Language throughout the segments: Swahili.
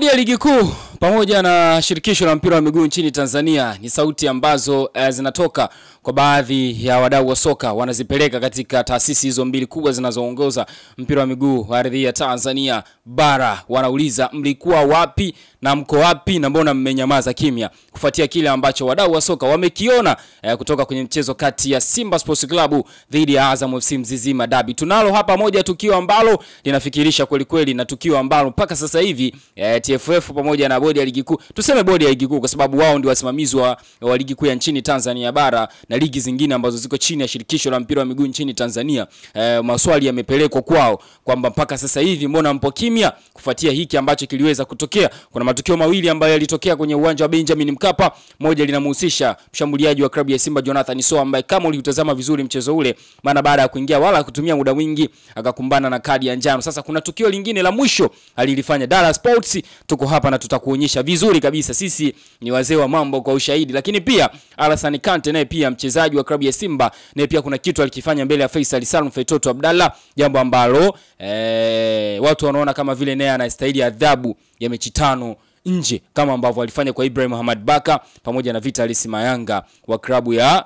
Bodi ya ligi kuu pamoja na shirikisho la mpira wa miguu nchini Tanzania ni sauti ambazo zinatoka kwa baadhi ya wadau wa soka, wanazipeleka katika taasisi hizo mbili kubwa zinazoongoza mpira wa miguu wa ardhi ya Tanzania bara. Wanauliza mlikuwa wapi na mko wapi na mbona mmenyamaza kimya kufuatia kile ambacho wadau wa soka wamekiona kutoka kwenye mchezo kati ya Simba Sports Club dhidi ya Azam FC Mzizima Derby. Tunalo hapa moja tukio ambalo linafikirisha kweli kweli, na tukio ambalo mpaka sasa hivi TFF pamoja na bodi ya ligi kuu, tuseme bodi ya ligi kuu kwa sababu wao ndio wasimamizi wa ligi kuu ya nchini Tanzania bara na ligi zingine ambazo ziko chini ya shirikisho la mpira wa miguu nchini Tanzania, maswali yamepelekwa kwao kwamba mpaka sasa hivi mbona mpo kimya kufuatia hiki ambacho kiliweza kutokea. Kuna matukio mawili ambayo yalitokea kwenye uwanja wa Benjamin Mkapa. Moja linamhusisha mshambuliaji wa klabu ya Simba Jonathan Soa ambaye kama ulitazama vizuri mchezo ule, maana baada ya kuingia wala kutumia muda mwingi akakumbana na kadi ya njano. Sasa kuna tukio lingine la mwisho alilifanya Dar Sports. Tuko hapa na tutakuonyesha vizuri kabisa, sisi ni wazee wa mambo kwa ushahidi. Lakini pia Alassane Kante naye pia mchezaji wa klabu ya Simba, naye pia kuna kitu alikifanya mbele ya Faisal Salum Feitoto Abdallah, jambo ambalo watu wanaona kama vile naye anastahili adhabu ya mechi 5 nje kama ambavyo alifanya kwa Ibrahim Muhammad Baka pamoja na Vitalis Mayanga wa klabu ya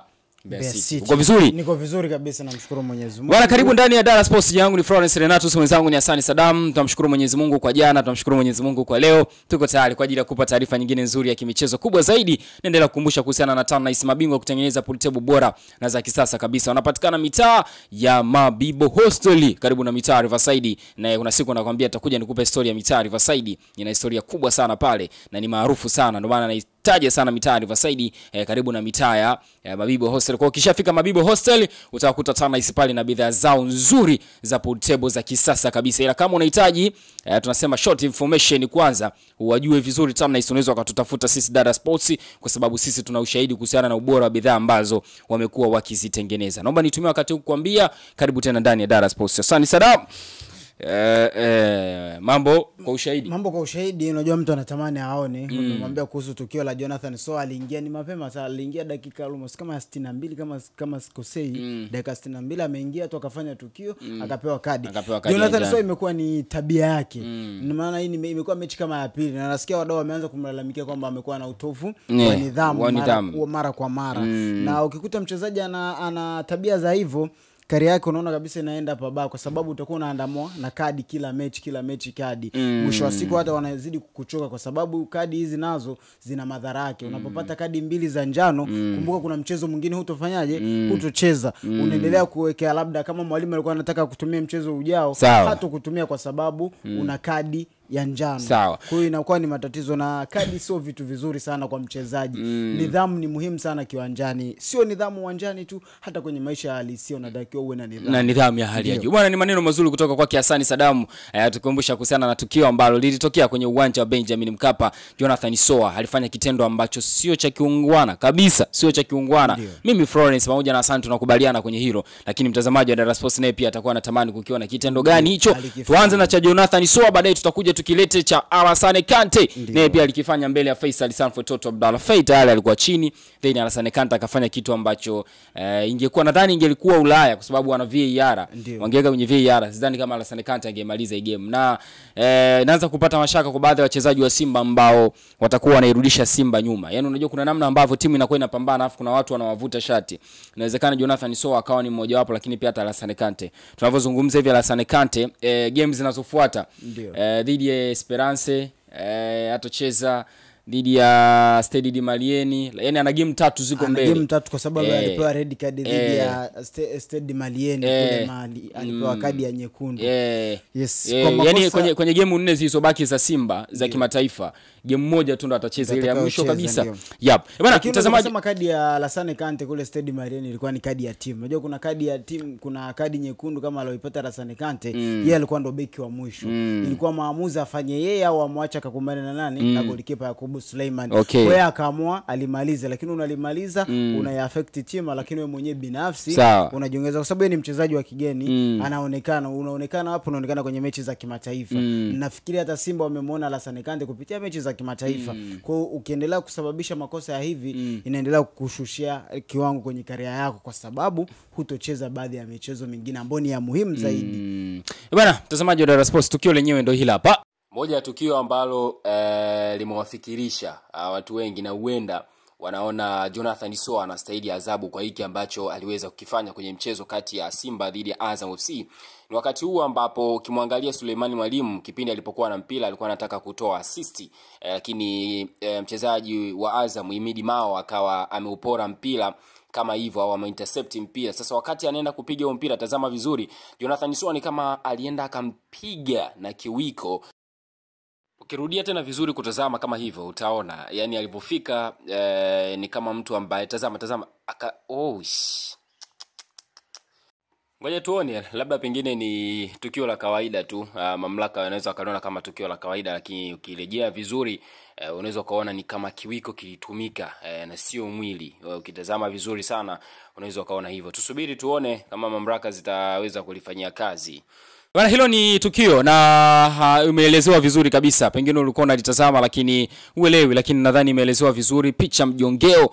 City. Uko vizuri? Niko vizuri kabisa, namshukuru Mwenyezi Mungu. Bwana, karibu ndani ya Dar Sports. Yangu ni Florence Renatus, mwenzangu ni Hassan Saddam. Tunamshukuru Mwenyezi Mungu kwa jana, tunamshukuru Mwenyezi Mungu kwa leo. Tuko tayari kwa ajili ya kukupa taarifa nyingine nzuri ya kimichezo. Kubwa zaidi, naendelea kukumbusha kuhusiana na Tannice, mabingwa kutengeneza pool table bora na za kisasa kabisa. Wanapatikana mitaa ya Mabibo Hostel karibu na mitaa Riverside, na kuna siku nakwambia nitakuja nikupe historia ya mitaa Riverside. Ina historia kubwa sana pale na ni maarufu sana, ndio maana taja sana mitaa Riverside karibu na mitaa ya Mabibo Hostel. Kwa ukishafika Mabibo Hostel utakuta Tannice pale na bidhaa zao nzuri za pool table za kisasa kabisa. Ila kama unahitaji tunasema short information kwanza uwajue vizuri Tannice, unaweza ukatutafuta sisi Dar Sports kwa sababu sisi tuna ushahidi kuhusiana na ubora wa bidhaa ambazo wamekuwa wakizitengeneza. Naomba nitumie wakati huu kukuambia karibu tena ndani ya Dar Sports. Asante sana. Mambo kwa ushahidi. Unajua mtu anatamani aone. Nimemwambia kuhusu tukio la Jonathan Soa, aliingia ni mapema sana, aliingia dakika almost kama 62 kama sikosei, dakika 62 ameingia tu akafanya tukio, akapewa kadi. Jonathan Soa imekuwa ni tabia yake. Maana hii imekuwa mechi kama ya pili na nasikia wadau wameanza kumlalamikia kwamba amekuwa na utovu wa nidhamu mara kwa mara. Na ukikuta mchezaji ana tabia za hivyo, kari yake unaona kabisa inaenda pabaya, kwa sababu utakuwa unaandamwa na kadi kila mechi kadi. Mwisho wa siku hata wanazidi kukuchoka, kwa sababu kadi hizi nazo zina madhara yake. Unapopata kadi 2 za njano, kumbuka kuna mchezo mwingine hutofanyaje, hutocheza. Unaendelea kuwekea, labda kama mwalimu alikuwa anataka kutumia mchezo ujao, hata kutumia kwa sababu una kadi ya njano. Kwa hiyo inakuwa ni matatizo, na kadi sio vitu vizuri sana kwa mchezaji. Nidhamu ni muhimu sana kiwanjani. Sio nidhamu uwanjani tu, hata kwenye maisha halisi unatakiwa uwe na nidhamu. Na nidhamu ya hali ya juu. Bwana, ni maneno mazuri kutoka kwa Hassan Saddam. Tukumbusha kuhusiana na tukio ambalo lilitokea kwenye uwanja wa Benjamin Mkapa. Jonathan Soa alifanya kitendo ambacho sio cha kiungwana kabisa, sio cha kiungwana. Mimi Florence pamoja na Hassan tunakubaliana kwenye hilo, lakini mtazamaji wa Dar Sports naye pia atakuwa anatamani kukiona kitendo gani hicho. Tuanze na cha Jonathan Soa, baadaye tutakuja tukilete cha Alassane Kante. Naye pia alikifanya mbele ya Faisal Salum Feitoto Abdallah. Tayari alikuwa chini, then Alassane Kante akafanya kitu ambacho ingekuwa nadhani ingelikuwa Ulaya kwa sababu wana VAR. Wangeweka kwenye VAR, sidhani kama Alassane Kante angemaliza hii game. Na naanza kupata mashaka kwa baadhi ya wachezaji wa Simba ambao watakuwa wanairudisha Simba nyuma. Yaani unajua kuna namna ambavyo timu inakuwa inapambana afu kuna watu wanawavuta shati. Inawezekana Jonathan Soa akawa ni mmoja wapo, lakini pia hata Alassane Kante. Tunavyozungumza hivi Alassane Kante games zinazofuata dhidi ya Esperance atocheza dhidi ya Stade de Malieni, yani ana game 3 ziko mbele. Game 3 kwa sababu alipewa red card dhidi ya Stade de Malieni kule Mali, alipewa kadi ya nyekundu. Yani kwenye game 4 zilizobaki za Simba za kimataifa, game moja tu ndo atacheza ile ya mwisho kabisa. Bwana, mtazamaji, kama kadi ya Alassane Kante kule Stade de Malieni ilikuwa ni kadi ya timu. Unajua kuna kadi ya timu, kuna kadi nyekundu kama aliyopata Alassane Kante, yeye alikuwa ndo beki wa mwisho. Ilikuwa maamuzi afanye yeye au amwache akakumbana na nani, na goalkeeper Yakubu Suleiman. Wewe akaamua alimaliza, lakini unalimaliza unaiaffect timu, lakini wewe mwenyewe binafsi unajiongeza kwa sababu yeye ni mchezaji wa kigeni. Unaonekana hapo, unaonekana kwenye mechi za kimataifa. Nafikiri hata Simba wamemwona Alassane Kante kupitia mechi za kimataifa. Kwa hiyo ukiendelea kusababisha makosa ya hivi, inaendelea kukushushia kiwango kwenye career yako, kwa sababu hutocheza baadhi ya michezo mingine ambayo ni ya muhimu zaidi. Bwana, mtazamaji wa Dar Sports, tukio lenyewe ndio hili hapa. Moja ya tukio ambalo limewafikirisha watu wengi na huenda wanaona Jonathan Soa anastahili adhabu kwa hiki ambacho aliweza kukifanya kwenye mchezo kati ya Simba dhidi ya Azam FC. Ni wakati huu ambapo ukimwangalia Suleiman Mwalimu kipindi alipokuwa na mpira alikuwa anataka kutoa assist, lakini mchezaji wa Azam Himidi Mao akawa ameupora mpira kama hivyo au ameintercept mpira. Sasa wakati anaenda kupiga huo mpira, tazama vizuri, Jonathan Soa ni kama alienda akampiga na kiwiko. Ukirudia tena vizuri kutazama kama hivyo utaona yani alipofika ni kama mtu ambaye tazama ngoja tuone, labda pengine ni tukio la kawaida tu. Mamlaka wanaweza wakaona kama tukio la kawaida, lakini ukirejea vizuri unaweza kuona ni kama kiwiko kilitumika na sio mwili. Ukitazama vizuri sana unaweza ukaona hivyo. Tusubiri tuone kama mamlaka zitaweza kulifanyia kazi. Bwana, hilo ni tukio na umeelezewa vizuri kabisa. Pengine ulikuwa unalitazama lakini uelewi, lakini nadhani imeelezewa vizuri, picha mjongeo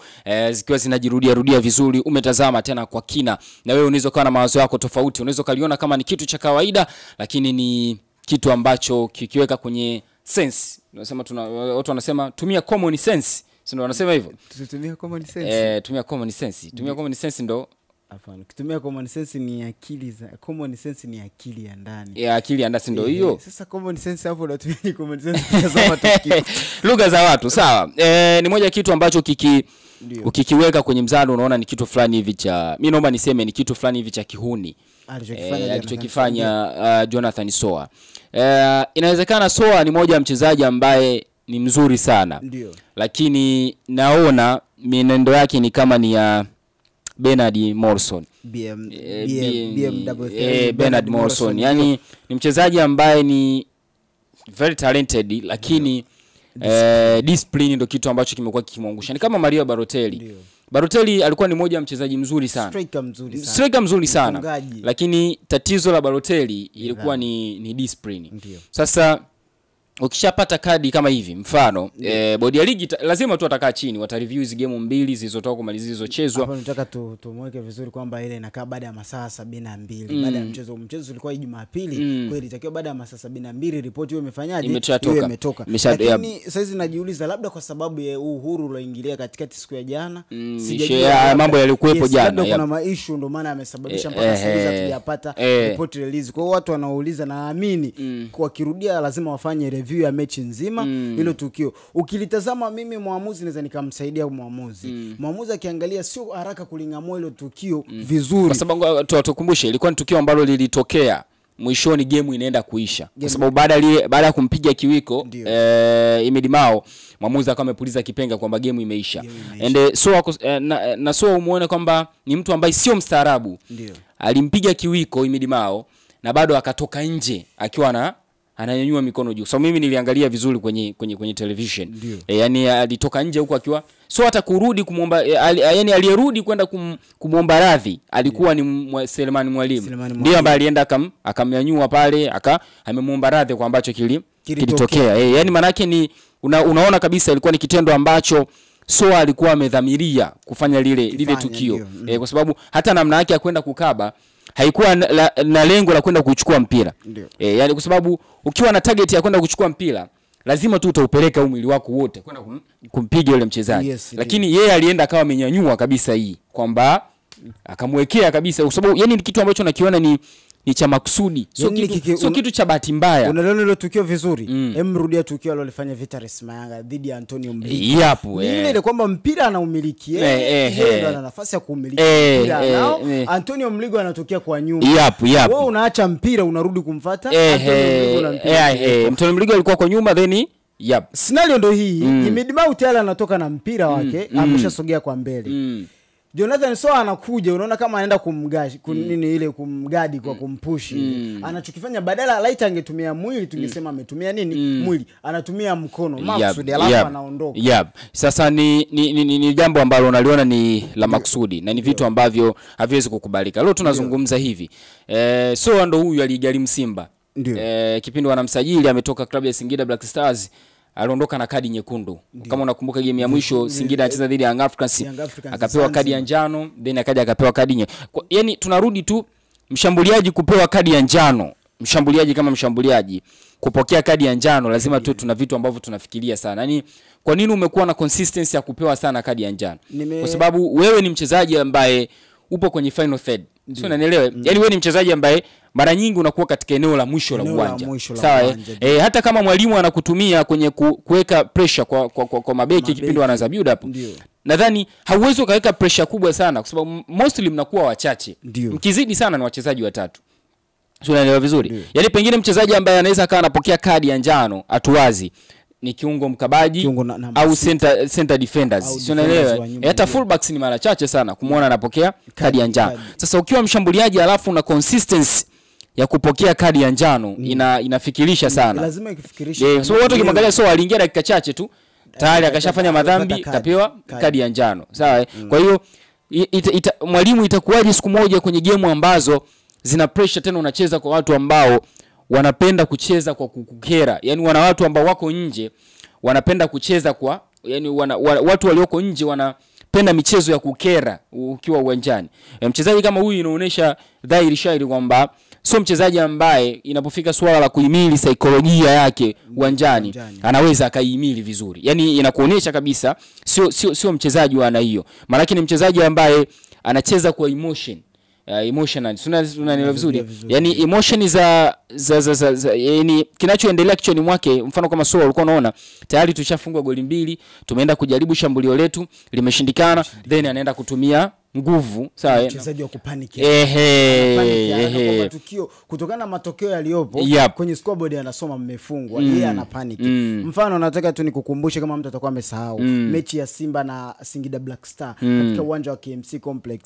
zikiwa zinajirudia vizuri. Umetazama tena kwa kina na wewe unaweza kuwa na mawazo yako tofauti. Unaweza kaliona kama ni kitu cha kawaida, lakini ni kitu ambacho kikiweka kwenye sense. Tunasema watu wanasema tumia common sense. Si ndio wanasema hivyo? Tumia common sense. Tumia common sense. Tumia common sense ndo hapana. Kutumia common sense ni akili za common sense ni akili ya ndani. Akili ya ndani ndio hiyo. Sasa common sense hapo unatumia common sense kutazama tukio. Lugha za watu, sawa. Ni moja kitu ambacho ukikiweka kwenye mzano unaona ni kitu fulani hivi cha, mimi naomba niseme ni kitu fulani hivi cha kihuni alichokifanya Jonathan Soa. Inawezekana Soa ni moja mchezaji ambaye ni mzuri sana. Ndio. Lakini naona mienendo yake ni kama ni ya Bernard Morrison. Bernard Morrison. Yani ni mchezaji ambaye ni very talented, lakini discipline ndio kitu ambacho kimekuwa kikimwangusha. Ni kama Mario Balotelli. Balotelli alikuwa ni moja mchezaji mzuri sana. Striker mzuri sana. Lakini tatizo la Balotelli ilikuwa ni discipline. Sasa ukishapata kadi kama hivi, mfano bodi ya ligi lazima tu atakaa chini, watareview hizo game mbili zilizotoka kumaliza zilizochezwa. Hapo nataka tumweke vizuri kwamba ile inakaa baada ya masaa 72 baada ya mchezo ulikuwa Jumapili, kwa ilitakiwa baada ya masaa 72 ripoti hiyo imefanyaje? Imetoka. Lakini sasa hizi najiuliza labda kwa sababu ya uhuru ulioingilia katikati siku ya jana, sijajua mambo yalikuwepo jana. Labda kuna maishu ndio maana amesababisha mpaka sasa tujapata report release. Kwa hiyo watu wanauliza, naamini kwa kirudia lazima wafanye review ya mechi nzima hilo tukio. Ukilitazama mimi muamuzi naweza nikamsaidia muamuzi. Muamuzi akiangalia sio haraka kulingamua hilo tukio vizuri. Kwa sababu tukumbushe ilikuwa ni tukio ambalo lilitokea mwishoni game inaenda kuisha. Kwa sababu baada ya kumpiga kiwiko Himidi Mao, muamuzi akawa amepuliza kipenga kwamba game imeisha. Na Soa umuone kwamba ni mtu ambaye sio mstaarabu. Alimpiga kiwiko Himidi Mao na bado akatoka nje akiwa ananyanyua mikono juu. So mimi niliangalia vizuri kwenye television. Yani alitoka nje huko akiwa so hata kurudi kumuomba, yani aliyerudi kwenda kumuomba radhi alikuwa ni Suleiman Mwalimu. Ndio ambaye alienda akamnyanyua pale amemuomba radhi kwa ambacho kilitokea. Yani maana yake ni unaona kabisa ilikuwa ni kitendo ambacho Soa alikuwa amedhamiria kufanya lile tukio. Kwa sababu hata namna yake ya kwenda kukaba haikuwa na lengo la kwenda kuchukua mpira. Yani kwa sababu ukiwa na target ya kwenda kuchukua mpira lazima tu utaupeleka mwili wako wote kwenda kumpiga yule mchezaji. Lakini yeye alienda akawa amenyanyua kabisa hii kwamba akamwekea kabisa, kwa sababu yani ni kitu ambacho nakiona ni cha makusudi, sio kitu cha bahati mbaya. Unaona ile tukio vizuri. Rudia tukio alilofanya Vitaris Mayanga dhidi ya Antonio Mligo. Ile kwamba mpira anaumiliki yeye, ndio ana nafasi ya kumiliki mpira nao. Antonio Mligo anatokea kwa nyuma. Wewe unaacha mpira unarudi kumfuata Antonio Mligo alikuwa kwa nyuma then scenario ndio hii. Himidi Mao tayari anatoka na mpira wake, ameshasogea kwa mbele. Jonathan Soa anakuja, unaona kama anaenda kumgadi kwa kumpushi. Anachokifanya badala light angetumia mwili tungesema ametumia mwili, anatumia mkono maksudi alafu anaondoka. Sasa ni jambo ambalo unaliona ni la maksudi na ni vitu ambavyo haviwezi kukubalika. Leo tunazungumza hivi. Soa ndo huyu aligharimu Simba. Kipindi wanamsajili ametoka klabu ya Singida Black Stars, aliondoka na kadi nyekundu. Kama unakumbuka game ya mwisho Singida anacheza dhidi ya Young Africans, akapewa kadi ya njano, then akaja akapewa kadi yani tunarudi tu mshambuliaji kupewa kadi ya njano. Mshambuliaji kama mshambuliaji kupokea kadi ya njano lazima tu tuna vitu ambavyo tunafikiria sana. Yaani kwa nini umekuwa na consistency ya kupewa sana kadi ya njano? Kwa sababu wewe ni mchezaji ambaye upo kwenye final third. Sio unanielewa? Yaani wewe ni mchezaji ambaye mara nyingi unakuwa katika eneo la mwisho la uwanja. Sawa? Hata kama mwalimu anakutumia kwenye kuweka pressure kwa mabeki kipindi wanaanza build up. Nadhani hauwezi ukaweka pressure kubwa sana kwa sababu mostly mnakuwa wachache. Mkizidi sana ni wachezaji watatu. Sio unanielewa vizuri? Yaani pengine mchezaji ambaye anaweza kaa anapokea kadi ya njano atuwazi ni kiungo mkabaji au center defenders. Sio unaelewa? Hata fullbacks ni mara chache sana kumuona anapokea kadi ya njano. Sasa ukiwa mshambuliaji alafu na consistency ya kupokea kadi ya njano inafikirisha sana. Lazima ikifikirisha. So watu kimwangalia so aliingia dakika chache tu tayari akashafanya madhambi kapewa kadi ya njano. Sawa? Kwa hiyo mwalimu itakuwaje siku moja kwenye game ambazo zina pressure tena unacheza kwa watu ambao wanapenda kucheza kwa kukera. Yaani wana watu ambao wako nje wanapenda kucheza kwa yani watu walioko nje wanapenda michezo ya kukera ukiwa uwanjani. Mchezaji kama huyu inaonyesha dhahiri shahiri kwamba sio mchezaji ambaye inapofika swala la kuhimili saikolojia yake uwanjani anaweza akaihimili vizuri. Yaani inakuonyesha kabisa sio mchezaji wa aina hiyo. Maana ni mchezaji ambaye anacheza kwa emotional. Unanielewa vizuri? Yaani emotion za yani kinachoendelea kichwani mwake. Mfano kama Soa ulikuwa unaona tayari tushafungwa goli 2, tumeenda kujaribu shambulio letu limeshindikana, then anaenda kutumia nguvu. Sawa? Mchezaji wa kupanic. Matukio kutokana na matokeo yaliyopo kwenye scoreboard anasoma mmefungwa, yeye ana panic. Mfano nataka tu nikukumbushe kama mtu atakuwa amesahau mechi ya Simba na Singida Black Star katika uwanja wa KMC Complex.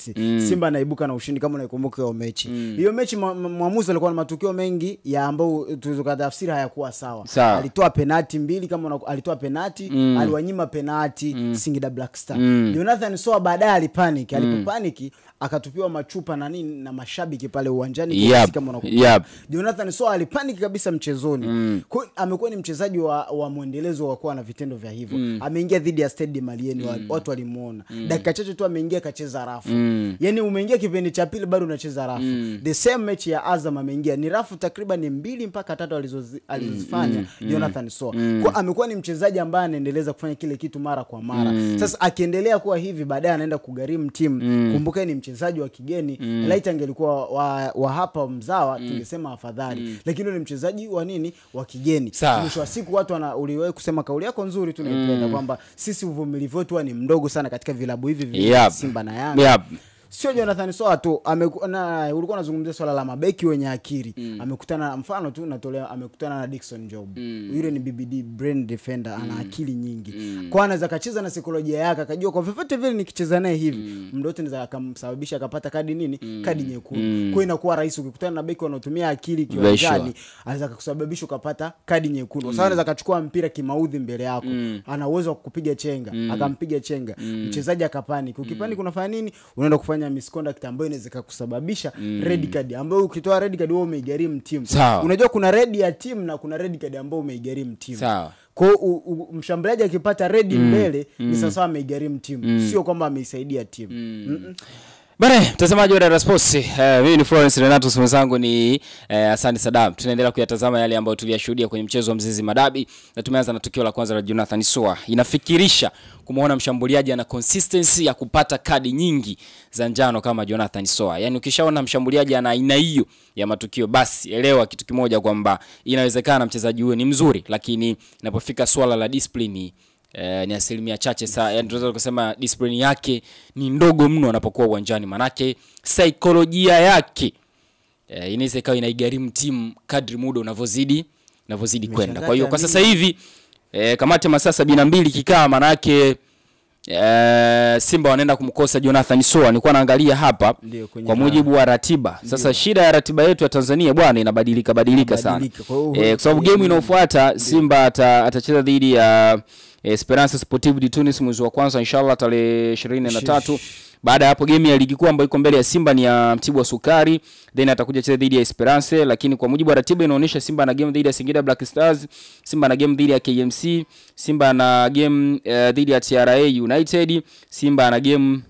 Simba anaibuka na ushindi kama unaikumbuka hiyo mechi. Hiyo mechi mwamuzi alikuwa na matukio mengi ya ambao tulizokatafsiri hayakuwa sawa. Alitoa penalti 2 kama alitoa penalti, aliwanyima penalti Singida Black Star. Jonathan Soa baadaye alipanic, paniki akatupiwa machupa na nini na mashabiki pale uwanjani kama unakumbuka. Jonathan Soa alipaniki kabisa mchezoni. Kwa amekuwa ni mchezaji wa muendelezo wa kuwa na vitendo vya hivyo. Ameingia dhidi ya Stade Malien, watu walimuona. Dakika chache tu ameingia kacheza rafu. Yaani umeingia kipindi cha pili bado unacheza rafu. The same match ya Azam ameingia ni rafu takriban 2 mpaka 3 alizofanya Jonathan Soa. Kwa amekuwa ni mchezaji ambaye anaendeleza kufanya kile kitu mara kwa mara. Sasa akiendelea kuwa hivi baadaye anaenda kugharimu timu. Kumbuka ni mchezaji wa kigeni, laita angelikuwa wa hapa mzawa tungesema afadhali, lakini ni mchezaji wa nini wa kigeni. Mwisho wa siku watu uliwahi kusema kauli yako nzuri tunaipenda kwamba sisi uvumilivu wetu ni mdogo sana katika vilabu hivi vya Simba na Yanga. Sio Jonathan Soa tu ulikuwa unazungumzia swala la mabeki wenye akili. Amekutana mfano tu natolea, amekutana na Dickson Job. Yule ni BBD brain defender, ana akili nyingi. Kwa anaweza kacheza na saikolojia yake, akajua kwa vyovyote vile nikicheza naye hivi mdote anaweza akamsababisha akapata kadi nyekundu. Kwa inakuwa rahisi ukikutana na beki wanaotumia akili kiwanjani, anaweza kukusababisha ukapata kadi nyekundu. Sasa anaweza kachukua mpira kimaudhi mbele yako. Ana uwezo wa kukupiga chenga, akampiga chenga. Mchezaji akapanic. Ukipanic unafanya nini? Unaenda kufanya misconduct ambayo inaweza kusababisha red card, ambayo ukitoa red card wewe umeigharimu timu. Unajua kuna red ya timu na kuna red card ambayo umeigharimu timu. Kwa mshambuliaji akipata red mbele ni sasa ameigharimu timu, sio kwamba ameisaidia timu. Bana, mtazamaji wa Dar Sports, mimi ni Florence Renato, mwenzangu ni Asante Sadam. Tunaendelea kuyatazama yale ambayo tuliyashuhudia kwenye mchezo wa Mzizi Madabi, na tumeanza na tukio la kwanza la Jonathan Soa. Inafikirisha kumuona mshambuliaji ana consistency ya kupata kadi nyingi za njano kama Jonathan Soa. Yaani ukishaona mshambuliaji ana aina hiyo ya matukio, basi elewa kitu kimoja kwamba inawezekana mchezaji huyo ni mzuri, lakini inapofika swala la discipline ni asilimia chache sana. Yani tunaweza kusema discipline yake ni ndogo mno anapokuwa uwanjani, manake saikolojia yake inaweza ikawa inaigharimu timu kadri muda unavozidi kwenda. Kwa hiyo kwa sasa hivi kamati masaa 72 kikaa, manake Simba wanaenda kumkosa Jonathan Soa. Nilikuwa naangalia hapa kwa mujibu wa ratiba. Sasa shida ya ratiba yetu ya Tanzania bwana inabadilika sana. Kwa sababu game inayofuata Simba atacheza dhidi ya Esperance Sportive de Tunis mwezi wa kwanza inshallah tarehe 23. Baada ya hapo game ya ligi kuu ambayo iko mbele ya Simba ni ya Mtibwa Sukari, then atakuja cheza dhidi ya Esperance. Lakini kwa mujibu wa ratiba inaonyesha Simba na game dhidi ya Singida Black Stars, Simba na game dhidi ya KMC, Simba na game dhidi ya TRA United, Simba na game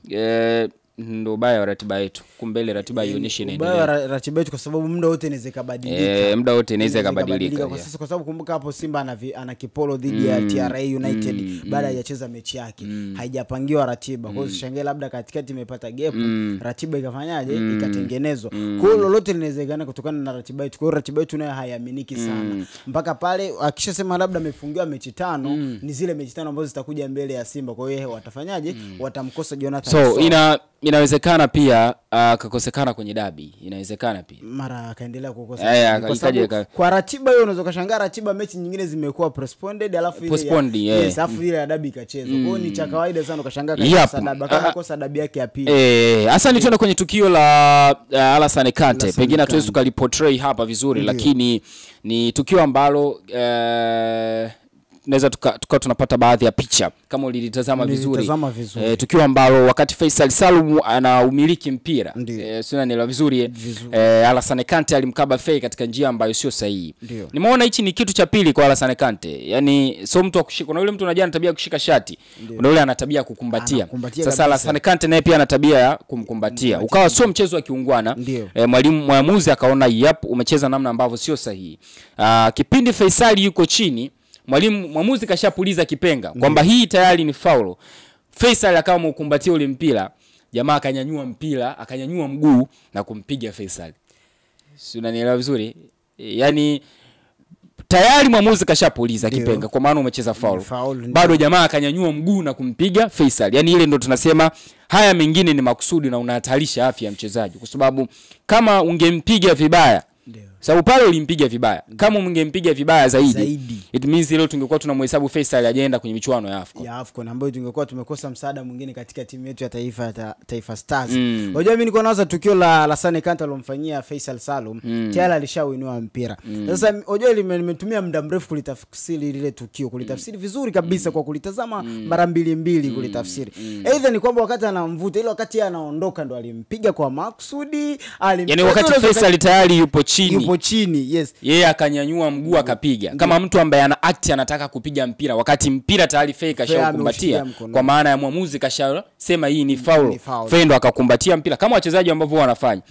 Ndio baya wa ratiba yetu. Kumbele ratiba ionyeshe inaendelea. Baya ratiba yetu kwa sababu muda wote inaweza kubadilika. Muda wote inaweza kubadilika. Kwa sasa kwa sababu kumbuka hapo Simba ana kipolo dhidi ya TRA United baada hajacheza mechi yake. Haijapangiwa ratiba. Kwa hiyo ushangae labda katikati imepata gap, ratiba ikafanyaje? Ikatengenezwa. Kwa hiyo lolote linawezekana kutokana na ratiba yetu. Kwa hiyo ratiba yetu nayo haiaminiki sana. Mpaka pale akishasema labda amefungiwa mechi 5, ni zile mechi 5 ambazo zitakuja mbele ya Simba. Kwa hiyo watafanyaje? Watamkosa Jonathan. So inawezekana pia akakosekana kwenye dabi. Inawezekana pia mara akaendelea kukosa. Kwa ratiba hiyo unaweza kushangaa ratiba mechi nyingine zimekuwa postponed alafu ile alafu ile ya dabi ikachezwa. Kwa hiyo ni cha kawaida sana ukashangaa kakosa dabi, akakosa dabi yake ya pili. Hasa ni tuende kwenye tukio la Alassane Kante. Pengine hatuwezi tukaliportray hapa vizuri, lakini ni tukio ambalo naweza tunapata baadhi ya picha kama ulitazama vizuri. Tukio ambalo wakati Faisal Salum anaumiliki mpira, sio nanielewa vizuri, Alassane Kante alimkaba Fei katika njia ambayo sio sahihi. Nimeona hichi ni kitu cha pili kwa Alassane Kante. Yaani sio mtu akushika. Kuna yule mtu unajua ana tabia kushika shati. Kuna yule ana tabia kukumbatia. Sasa Alassane Kante naye pia ana tabia ya kumkumbatia. Ukawa sio mchezo wa kiungwana. Mwamuzi akaona umecheza namna ambavyo sio sahihi. Kipindi Faisal yuko chini, mwamuzi kashapuliza kipenga kwamba hii tayari ni faulo. Faisal akawa mkumbatia ule mpira, jamaa akanyanyua mpira, akanyanyua mguu na kumpiga Faisal. Si unanielewa vizuri? Yaani tayari mwamuzi kashapuliza kipenga kwa maana umecheza faulo. Bado jamaa akanyanyua mguu na kumpiga Faisal. Yaani ile ndo tunasema haya mengine ni makusudi na unahatarisha afya ya mchezaji, kwa sababu kama ungempiga vibaya, sababu pale ulimpiga vibaya. Kama ungempiga vibaya zaidi, it means leo tungekuwa tunamhesabu Faisal ajaenda kwenye michuano ya AFCON. Ambayo tungekuwa tumekosa msada mwingine katika timu yetu ya Taifa Stars. Unajua mimi niko naanza tukio la Alassane Kante alomfanyia Faisal Salum, tayari alishawinua mpira. Sasa unajua nimetumia muda mrefu kulitafsiri lile tukio, kulitafsiri vizuri kabisa kwa kulitazama mara mbili kulitafsiri. Aidha ni kwamba wakati anamvuta ile wakati anaondoka ndo alimpiga kwa maksudi, yani wakati Faisal tayari yupo chini, yes. Yeye akanyanyua mguu akapiga. Kama mtu ambaye ana act anataka kupiga mpira wakati mpira tayari Fei kashakumbatia, kwa maana ya mwamuzi kashasema hii ni foul. Fei ndo akakumbatia mpira kama wachezaji ambao wanafanya.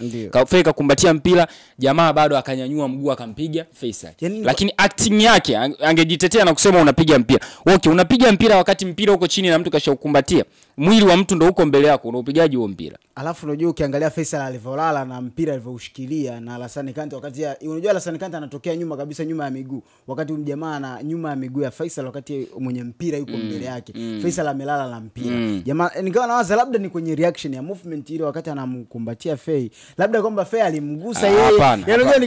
Fei kakumbatia mpira, jamaa bado akanyanyua mguu akampiga Faisal. Lakini acting yake angejitetea na kusema unapiga mpira. Okay, unapiga mpira wakati mpira uko chini na mtu kashakumbatia. Mwili wa mtu ndo uko mbele yako, unapigaje huo mpira? Alafu unajua ukiangalia Faisal alivyolala na mpira alivyoshikilia na Alassane Kante wakati unajua Alassane Kante anatokea nyuma kabisa, nyuma ya miguu. Wakati mjamaa na nyuma ya miguu ya Faisal wakati mwenye mpira yuko mbele yake. Faisal amelala na mpira. Jamaa nikawa nawaza labda ni kwenye reaction ya movement ile wakati anamkumbatia Fei. Labda kwamba Fei alimgusa yeye.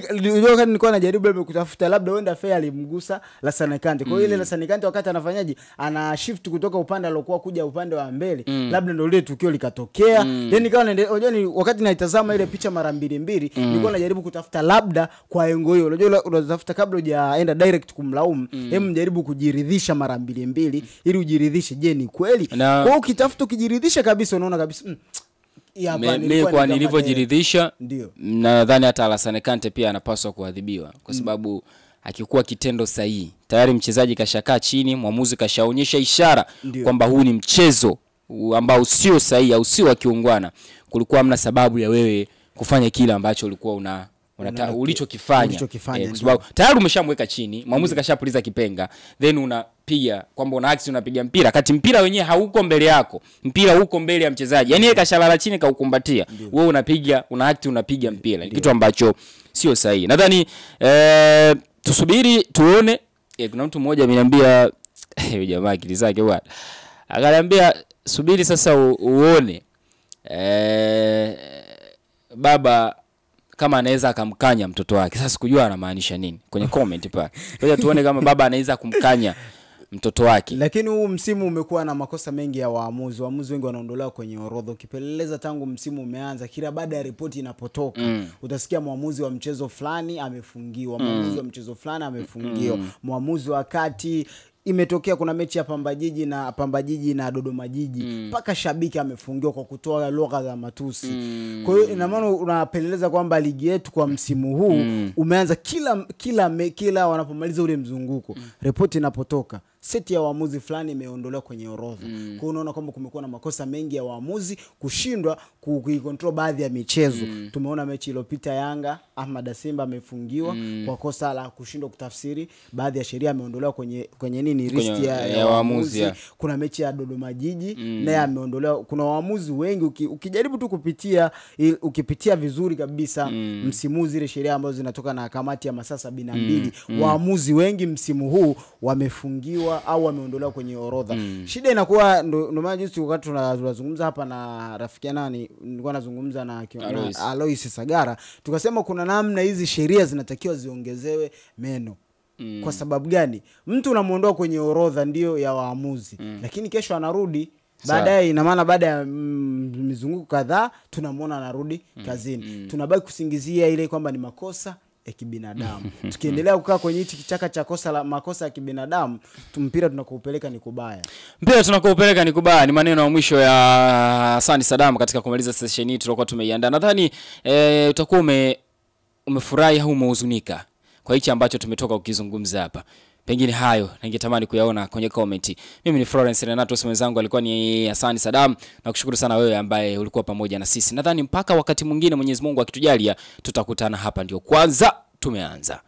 Unajua wakati nilikuwa najaribu labda kutafuta labda wenda Fei alimgusa Alassane Kante. Kwa hiyo ile Alassane Kante wakati anafanyaje? Ana shift kutoka upande alokuwa kuja upande wa mbele. Labda ndio ile tukio likatokea. Yaani nikawa unajua ni wakati naitazama ile picha mara mbili nilikuwa najaribu kutafuta labda kwa engo hiyo. Unajua unatafuta kabla hujaenda direct kumlaumu, hem jaribu kujiridhisha mara mbili ili ujiridhishe je ni kweli. Kwa hiyo ukitafuta ukijiridhisha kabisa unaona kabisa mimi kwa nilivyojiridhisha, nadhani hata Alassane Kante pia anapaswa kuadhibiwa kwa sababu akikuwa kitendo sahihi. Tayari mchezaji kashakaa chini, mwamuzi kashaonyesha ishara kwamba huu ni mchezo ambao sio sahihi au sio wa kiungwana. Kulikuwa hamna sababu ya wewe kufanya kile ambacho ulikuwa ulichokifanya. Kwa sababu tayari umeshamweka chini, mwamuzi kashapuliza kipenga, then unapiga kwamba una action unapiga mpira kati mpira wenyewe hauko mbele yako, mpira uko mbele ya mchezaji. Yaani yeye kashalala chini kaukumbatia, wewe unapiga unapiga mpira. Ni kitu ambacho sio sahihi. Nadhani tusubiri tuone. Kuna mtu mmoja ameniambia jamaa akili zake bwana. Akaniambia subiri sasa uone baba kama anaweza akamkanya mtoto wake. Sasa sikujua anamaanisha nini kwenye comment pale. Ngoja tuone kama baba anaweza kumkanya mtoto wake. Lakini huu msimu umekuwa na makosa mengi ya waamuzi. Waamuzi wengi wanaondolewa kwenye orodha. Ukipeleleza tangu msimu umeanza, kila baada ya ripoti inapotoka utasikia mwamuzi wa mchezo fulani amefungiwa, mwamuzi wa mchezo fulani amefungiwa, mwamuzi wa kati. Imetokea kuna mechi ya Pamba Jiji na Dodoma Jiji, mpaka shabiki amefungiwa kwa kutoa lugha za matusi. Kwa hiyo ina maana unapeleleza kwamba ligi yetu kwa msimu huu umeanza kila wanapomaliza ule mzunguko, ripoti inapotoka seti ya waamuzi fulani imeondolewa kwenye orodha. Kwa unaona kwamba kumekuwa na makosa mengi ya waamuzi kushindwa kuikontrol baadhi ya michezo. Tumeona mechi iliyopita Yanga, Ahmad Simba amefungiwa kwa kosa la kushindwa kutafsiri baadhi ya sheria, ameondolewa kwenye nini list ya waamuzi. Kuna mechi ya Dodoma Jiji naye ameondolewa. Kuna waamuzi wengi ukijaribu tu ukipitia vizuri kabisa msimu zile sheria ambazo zinatoka na kamati ya masaa 72, waamuzi wengi msimu huu wamefungiwa au wameondolewa kwenye orodha. Shida inakuwa ndo maana jinsi wakati tunazungumza hapa na rafiki nani, nilikuwa nazungumza na Alois Sagara, tukasema kuna namna hizi sheria zinatakiwa ziongezewe meno. Kwa sababu gani? Mtu unamuondoa kwenye orodha ndio ya waamuzi, lakini kesho anarudi baadaye, ina maana baada ya mizunguko kadhaa tunamuona anarudi kazini. Tunabaki kusingizia ile kwamba ni makosa ya kibinadamu. Tukiendelea kukaa kwenye hichi kichaka cha makosa ya kibinadamu, mpira tunakoupeleka ni kubaya. Mpira tunakoupeleka ni kubaya. Ni maneno ya mwisho ya Hassan Saddam katika kumaliza session hii tulikuwa tumeiandaa. Nadhani utakuwa umefurahi au umehuzunika kwa hichi ambacho tumetoka kukizungumza hapa. Pengine hayo ningetamani kuyaona kwenye comment. Mimi ni Florence Renato, mwenzangu alikuwa ni Hassan Saddam. Nakushukuru sana wewe ambaye ulikuwa pamoja na sisi. Nadhani mpaka wakati mwingine Mwenyezi Mungu akitujalia tutakutana hapa, ndio kwanza tumeanza.